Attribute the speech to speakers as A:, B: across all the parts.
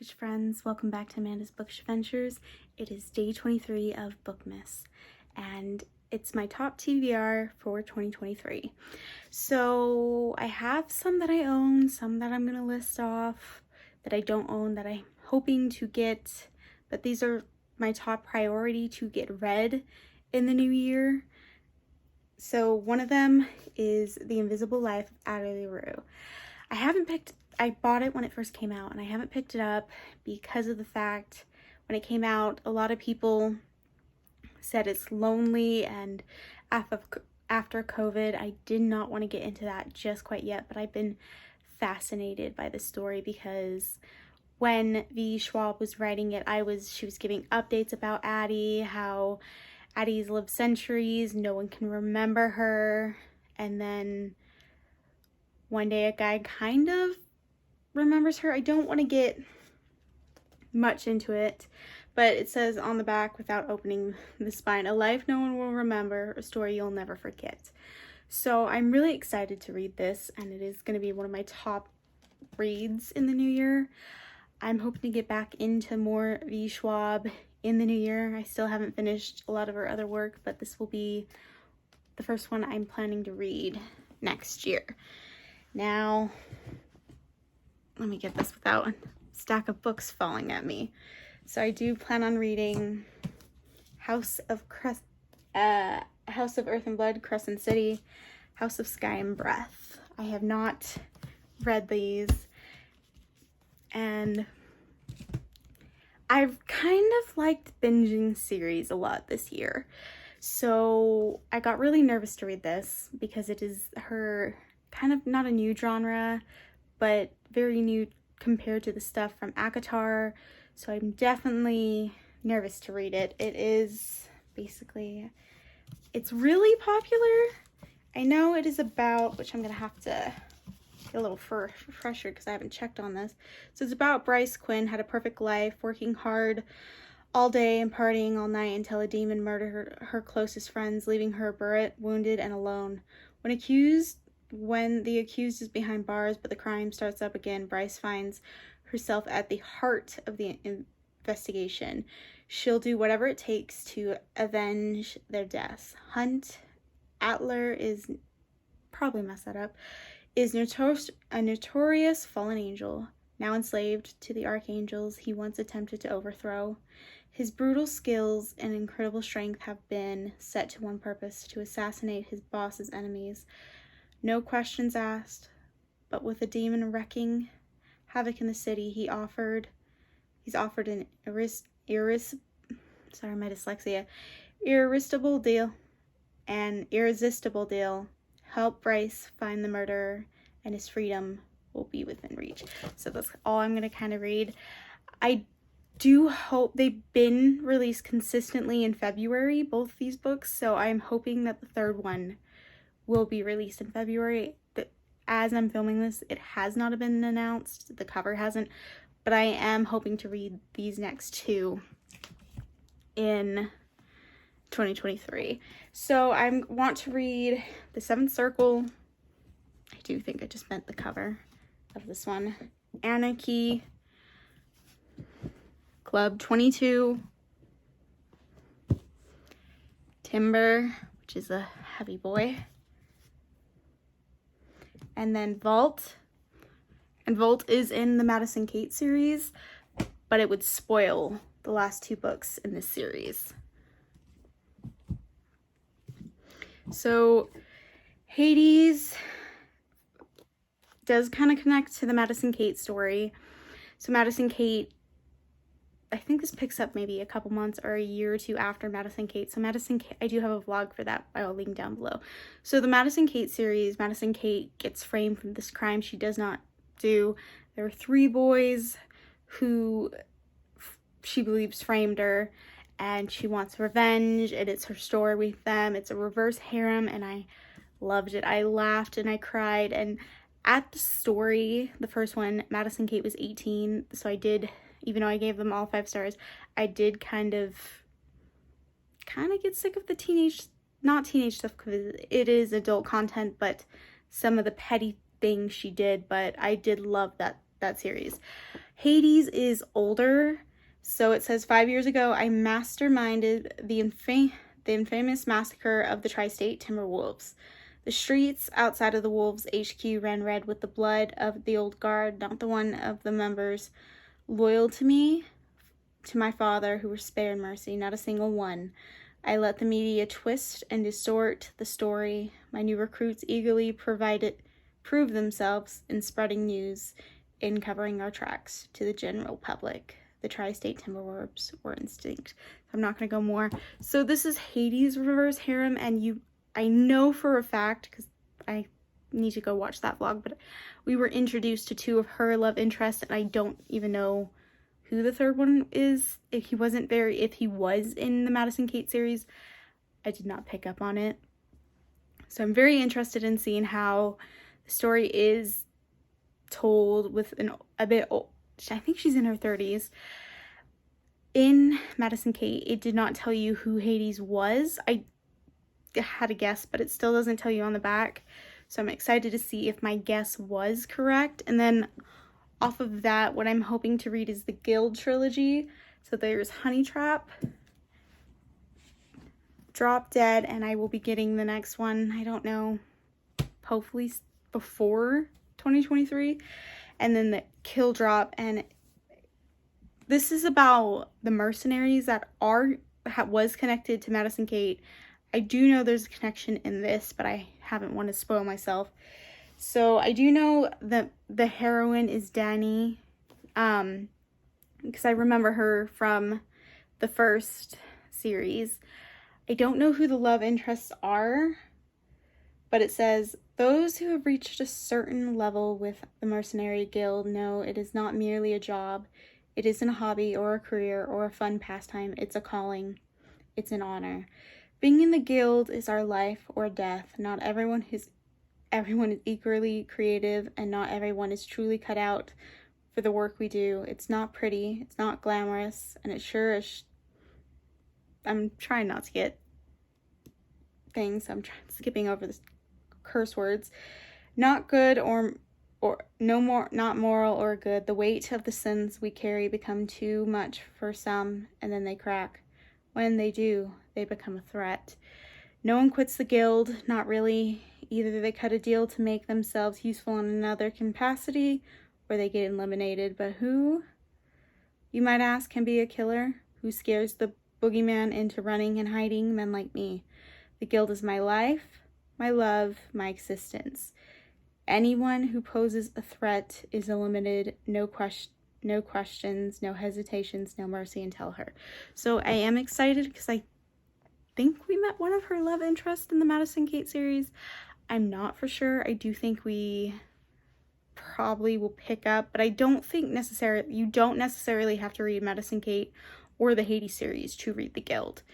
A: bookish friends, welcome back to Amanda's Bookish Adventures. It is day 23 of Bookmas, and it's my top TBR for 2023. So I have some that I own, some that I'm going to list off that I don't own that I'm hoping to get, but these are my top priority to get read in the new year. So one of them is The Invisible Life of Addie LaRue. I bought it when it first came out, and I haven't picked it up because of the fact when it came out, a lot of people said it's lonely, and after COVID, I did not want to get into that just quite yet, but I've been fascinated by the story because when V. Schwab was writing it, she was giving updates about Addie, how Addie's lived centuries, no one can remember her, and then one day a guy kind of remembers her. I don't want to get much into it, but it says on the back, without opening the spine, a life no one will remember, a story you'll never forget. So I'm really excited to read this, and it is going to be one of my top reads in the new year. I'm hoping to get back into more V. Schwab in the new year. I still haven't finished a lot of her other work, but this will be the first one I'm planning to read next year. Now, let me get this without a stack of books falling at me. So I do plan on reading House of Earth and Blood, Crescent City, House of Sky and Breath. I have not read these, and I've kind of liked binging series a lot this year. So I got really nervous to read this because it is her kind of not a new genre, but very new compared to the stuff from ACOTAR, so I'm definitely nervous to read it. It is basically, it's really popular. I know it is about, which I'm gonna have to get a little refresher because I haven't checked on this. So it's about Bryce Quinn had a perfect life, working hard all day and partying all night until a demon murdered her closest friends, leaving her buried, wounded, and alone. When the accused is behind bars, but the crime starts up again, Bryce finds herself at the heart of the investigation. She'll do whatever it takes to avenge their deaths. Hunt Atler is a notorious fallen angel, now enslaved to the archangels he once attempted to overthrow. His brutal skills and incredible strength have been set to one purpose: to assassinate his boss's enemies. No questions asked, but with a demon wreaking havoc in the city, he's offered an irresistible deal. Help Bryce find the murderer, and his freedom will be within reach. So that's all I'm going to kind of read. I do hope they've been released consistently in February, both these books, so I'm hoping that the third one will be released in February. As I'm filming this, it has not been announced. The cover hasn't, but I am hoping to read these next two in 2023. So I want to read The Seventh Circle. I do think I just meant the cover of this one. Anarchy, Club 22, Timber, which is a heavy boy, and then Vault. And Vault is in the Madison Kate series, but it would spoil the last two books in this series. So Hades does kind of connect to the Madison Kate story. So Madison Kate, I think this picks up maybe a couple months or a year or two after Madison Kate. So Madison Kate, I do have a vlog for that. I'll link down below. So the Madison Kate series, Madison Kate gets framed for this crime she does not do. There are 3 boys who she believes framed her, and she wants revenge, and it's her story with them. It's a reverse harem, and I loved it. I laughed and I cried, and at the story, the first one, Madison Kate was 18, so I did, even though I gave them all 5 stars, I did kind of get sick of the not teenage stuff, because it is adult content, but some of the petty things she did. But I did love that that series. Hades is older. So it says 5 years ago, I masterminded the infamous massacre of the Tri-State Timberwolves. The streets outside of the Wolves HQ ran red with the blood of the old guard, not the one of the members loyal to me, to my father, who were spared mercy, not a single one. I let the media twist and distort the story. My new recruits eagerly prove themselves in spreading news, in covering our tracks to the general public. The Tri-State Timberwolves were instinct. I'm not going to go more. So this is Hades' reverse harem, and I know for a fact, because I need to go watch that vlog, but we were introduced to 2 of her love interests, and I don't even know who the third one is. If he was in the Madison Kate series, I did not pick up on it. So I'm very interested in seeing how the story is told with a bit old. I think she's in her 30s. In Madison Kate, it did not tell you who Hades was. I had a guess, but it still doesn't tell you on the back. So I'm excited to see if my guess was correct. And then off of that, what I'm hoping to read is the Guild trilogy. So there's Honey Trap, Drop Dead, and I will be getting the next one, I don't know, hopefully before 2023. And then the Kill Drop, and this is about the mercenaries that was connected to Madison Kate. I do know there's a connection in this, but I haven't wanted to spoil myself. So I do know that the heroine is Dani, because I remember her from the first series. I don't know who the love interests are, but it says, those who have reached a certain level with the Mercenary Guild know it is not merely a job. It isn't a hobby or a career or a fun pastime. It's a calling. It's an honor. Being in the guild is our life or death. Not everyone is equally creative, and not everyone is truly cut out for the work we do. It's not pretty, it's not glamorous, and it sure is. I'm trying not to get things. I'm skipping over the curse words. Not good or no more, not moral or good. The weight of the sins we carry become too much for some, and then they crack. When they do, they become a threat. No one quits the guild, not really. Either they cut a deal to make themselves useful in another capacity, or they get eliminated. But who, you might ask, can be a killer? Who scares the boogeyman into running and hiding? Men like me. The guild is my life, my love, my existence. Anyone who poses a threat is eliminated. No questions, no hesitations, no mercy, and tell her. So I am excited because I think we met one of her love interests in the Madison Kate series. I'm not for sure. I do think we probably will pick up, but I don't think you don't necessarily have to read Madison Kate or the Hades series to read the Guild.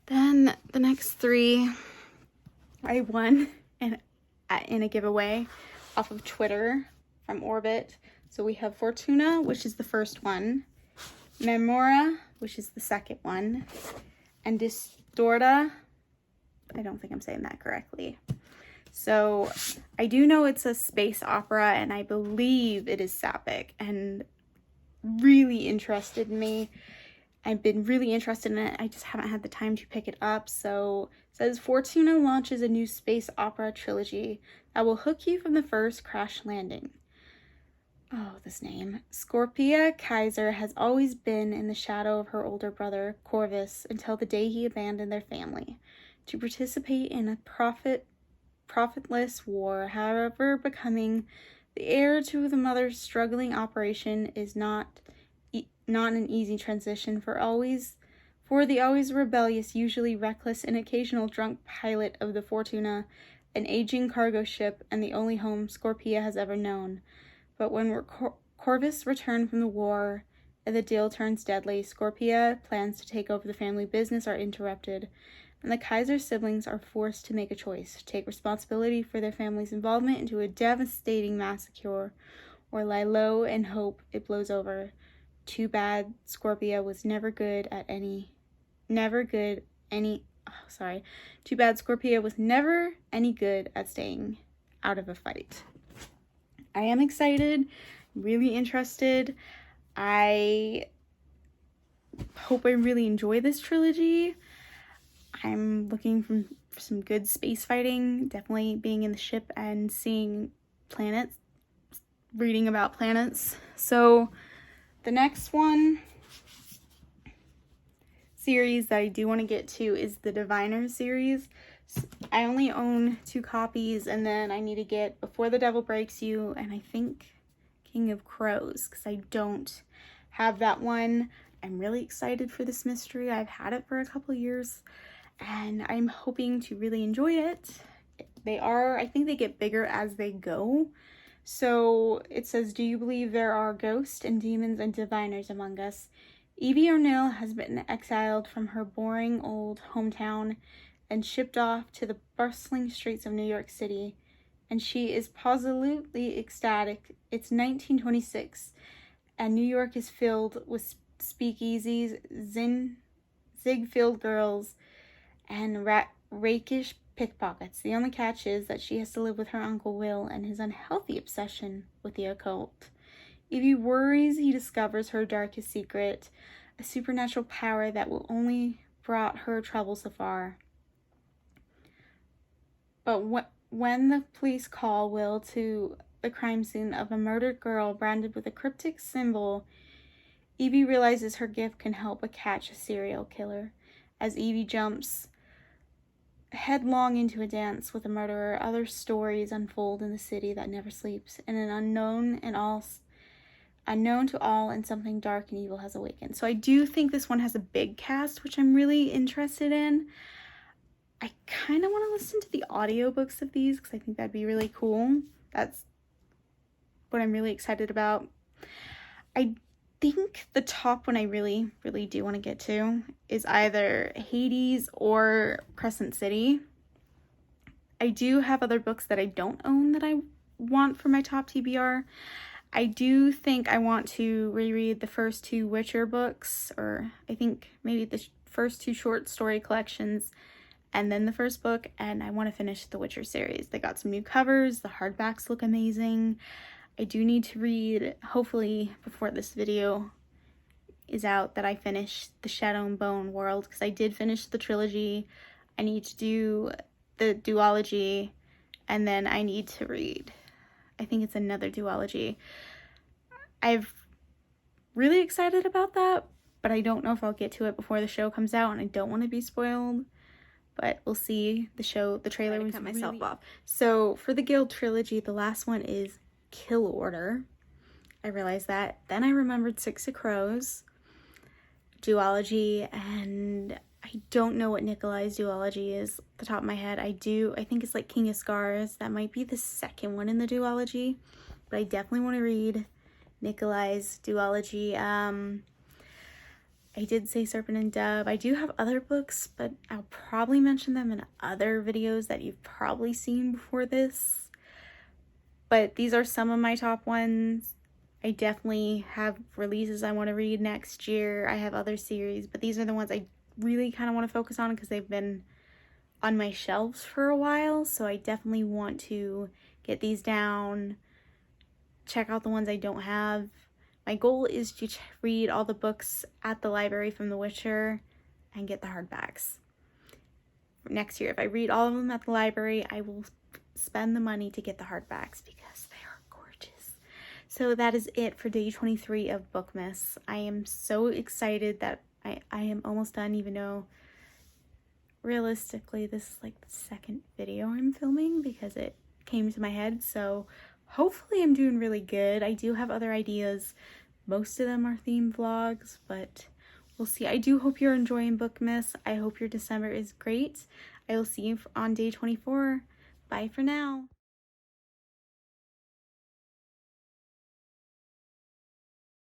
A: Then the next 3 I won in a giveaway off of Twitter from Orbit. So we have Fortuna, which is the first one, Memora, which is the second one, and Distorta. I don't think I'm saying that correctly. So I do know it's a space opera, and I believe it is sapphic, and really interested in me. I've been really interested in it. I just haven't had the time to pick it up. So it says Fortuna launches a new space opera trilogy that will hook you from the first crash landing. Oh, this name. Scorpia Kaiser has always been in the shadow of her older brother, Corvus, until the day he abandoned their family to participate in a profitless war. However, becoming the heir to the mother's struggling operation is not an easy transition for the always rebellious, usually reckless, and occasional drunk pilot of the Fortuna, an aging cargo ship and the only home Scorpia has ever known. But when Corvus returned from the war and the deal turns deadly, Scorpia plans to take over the family business are interrupted, and the Kaiser siblings are forced to make a choice: take responsibility for their family's involvement into a devastating massacre, or lie low and hope it blows over. Too bad Scorpia was Too bad Scorpia was never any good at staying out of a fight. I am excited. really interested. I hope I really enjoy this trilogy. I'm looking for some good space fighting, definitely being in the ship and seeing planets, reading about planets. So the next one series that I do want to get to is the Diviner series. I only own 2 copies, and then I need to get Before the Devil Breaks You and I think King of Crows, because I don't have that one. I'm really excited for this mystery. I've had it for a couple years and I'm hoping to really enjoy it. I think they get bigger as they go. So it says, do you believe there are ghosts and demons and diviners among us? Evie O'Neill has been exiled from her boring old hometown and shipped off to the bustling streets of New York City, and she is positively ecstatic. It's 1926, and New York is filled with speakeasies, Ziegfeld girls, and rakish pickpockets. The only catch is that she has to live with her Uncle Will and his unhealthy obsession with the occult. Evie worries he discovers her darkest secret, a supernatural power that will only brought her trouble so far. But when the police call Will to the crime scene of a murdered girl branded with a cryptic symbol, Evie realizes her gift can help but catch a serial killer. As Evie jumps headlong into a dance with a murderer, other stories unfold in the city that never sleeps, and an unknown to all, and something dark and evil has awakened. So I do think this one has a big cast, which I'm really interested in. I kind of want to listen to the audiobooks of these because I think that'd be really cool. That's what I'm really excited about. I think the top one I really, really do want to get to is either Hades or Crescent City. I do have other books that I don't own that I want for my top TBR. I do think I want to reread the first 2 Witcher books, or I think maybe the first 2 short story collections, and then the first book, and I want to finish the Witcher series. They got some new covers, the hardbacks look amazing. I do need to read, hopefully before this video is out, that I finish the Shadow and Bone world, because I did finish the trilogy. I need to do the duology, and then I need to read, I think it's another duology. I'm really excited about that, but I don't know if I'll get to it before the show comes out, and I don't want to be spoiled. But we'll see. The trailer was cut myself off. So for the Guild trilogy, the last one is Kill Order. I realized that. Then I remembered Six of Crows duology, and I don't know what Nikolai's duology is off the top of my head. I think it's like King of Scars. That might be the second one in the duology, but I definitely want to read Nikolai's duology. I did say Serpent and Dove. I do have other books, but I'll probably mention them in other videos that you've probably seen before this. But these are some of my top ones. I definitely have releases I want to read next year. I have other series, but these are the ones I really kind of want to focus on because they've been on my shelves for a while. So I definitely want to get these down, check out the ones I don't have. My goal is to read all the books at the library from The Witcher and get the hardbacks. Next year, if I read all of them at the library, I will spend the money to get the hardbacks because they are gorgeous. So that is it for day 23 of Bookmas. I am so excited that I am almost done, even though realistically this is like the second video I'm filming because it came to my head. So hopefully I'm doing really good. I do have other ideas. Most of them are theme vlogs, but we'll see. I do hope you're enjoying Bookmas. I hope your December is great. I will see you on day 24. Bye for now.